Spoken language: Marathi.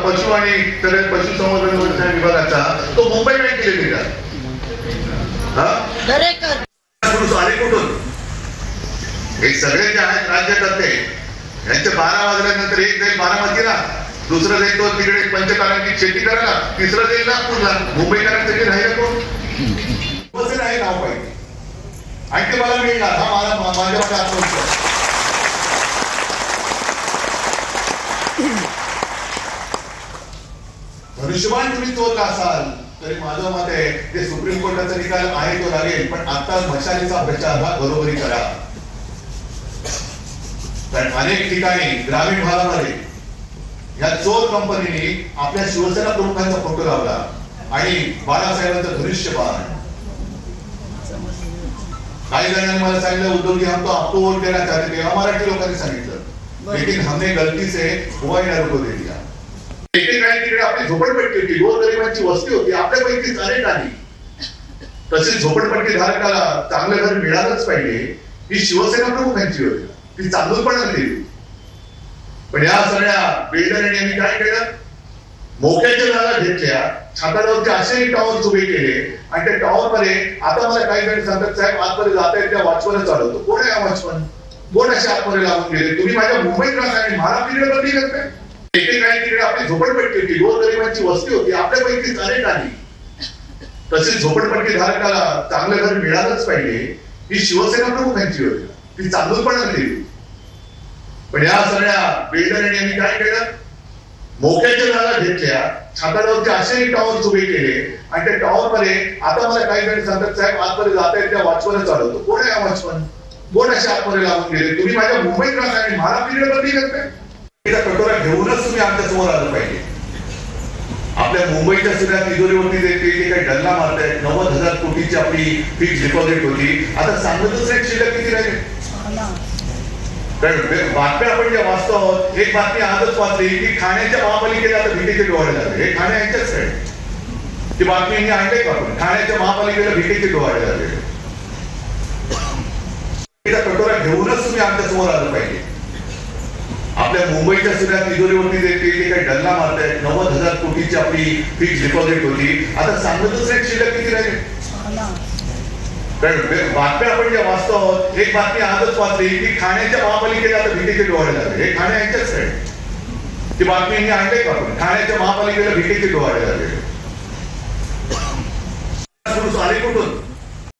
पशु आणि पशुसंवर्धन विभागाचा तो मुंबई बँकेला दिला. आले कुठून? हे सगळे जे आहेत राज्यकर्ते यांचे 12 वाजल्यानंतर एक जाईल बारामतीला, दुसरं जाईल तो तिकडे पंचकारांची शेती करायला, तिसरं जाईल नागपूरला. मुंबईकरांसाठी राहिलं कोण? कसं आहे नाव पाहिजे आणि ते मला मिळणार. हा माझ्या आत्मविश्वास. धनुष्यबाण तुम्ही चोरला असाल तरी माझं मत आहे ते सुप्रीम कोर्टाचा निकाल आहे तो लागेल, पण आता मशालीचा प्रचार हा बरोबरी करा. कारण अनेक ठिकाणी ग्रामीण भागामध्ये या चोर कंपनीने आपल्या शिवसेना प्रमुखांचा फोटो लावला आणि बाळासाहेबांचं धनुष्यबाण. काही जणांनी मला सांगितलं उद्धव जी हम तो आपको वोट देना चाहते थे. मराठी लोकांनी सांगितलं लेकिन हमने गलती से हुआ ही को दे दिया. तिकडे आपली झोपडपट्टी होती, गोरगरिबांची वस्ती होती, आपल्यापैकी अनेक आली. तसेच झोपडपट्टी धारकाला चांगलं घर मिळालंच पाहिजे ही शिवसेना प्रमुखांची होती, ती चांगलपणाने दिली. पण या सगळ्या बिल्डरांनी यांनी काय केलं? मोक्याच्या जागा घेतल्या, छातावरचे असेही टॉवर उभे केले आणि त्या टॉवर मध्ये आता मला काही जण सांगतात साहेब आतमध्ये जाता येत त्या वॉचमन चालवतो. कोण आहे वॉचमन? कोण असे आतमध्ये लागून गेले? तुम्ही माझ्या मुंबईत राहता आणि महाराष्ट्राकडे बदली करताय. तिकडे आपली झोपडपट्टी होती, गोरगरिबांची वस्ती होती, आपल्यापैकी अनेक आली. तसेच झोपडपट्टी धारकाला चांगलं घर मिळालंच पाहिजे ही शिवसेना प्रमुखांची होती, ती चांगलपणाने दिली. पण या सगळ्या बिल्डरांनी यांनी काय केलं? मोक्याच्या जागा घेतल्या, छातावरचे असेही टॉवर उभे केले आणि त्या टॉवर मध्ये आता मला काही जण सांगतात साहेब आतमध्ये जाता येत त्या वॉचमन चालवतो. कोण आहे वॉचमन? कोण असे आतमध्ये लागून गेले? तुम्ही माझ्या मुंबईत राहता आणि महाराष्ट्राकडे बदली करताय. कटोरा घेऊनच तुम्ही आमच्या समोर आलं पाहिजे. आपल्या मुंबईच्या सगळ्या तिजोरीवरती जे काही डल्ला मारतायत, 90,000 कोटीची आपली फिक्स डिपॉझिट होती, आता सांगतच नाही शिल्लक किती राहिले. कारण बातम्या आपण ज्या वाचतो आहोत, एक बातमी आजच वाचली की खाण्याच्या महापालिकेला आता भीतीचे डोहाळे झाले. हे खाण्या यांच्याच आहे ती बातमी यांनी आणले का? आपण खाण्याच्या महापालिकेला भीतीचे डोहाळे झाले. कटोरा घेऊनच तुम्ही आमच्या समोर आलं पाहिजे. आपल्या मुंबईच्या सगळ्या तिजोरीवरती जे काही डल्ला मारतायत, 90,000 कोटीची आपली फिक्स डिपॉझिट होती, आता सांगतच नाही शिल्लक किती राहिले. कारण बातम्या आपण ज्या वाचतो आहोत, एक बातमी आजच वाचली की खाण्याच्या महापालिकेला आता भीतीचे डोहाळे झाले. हे खाण्या यांच्याच आहे ती बातमी यांनी आणले का? आपण खाण्याच्या महापालिकेला भीतीचे डोहाळे झाले. आले कुठून?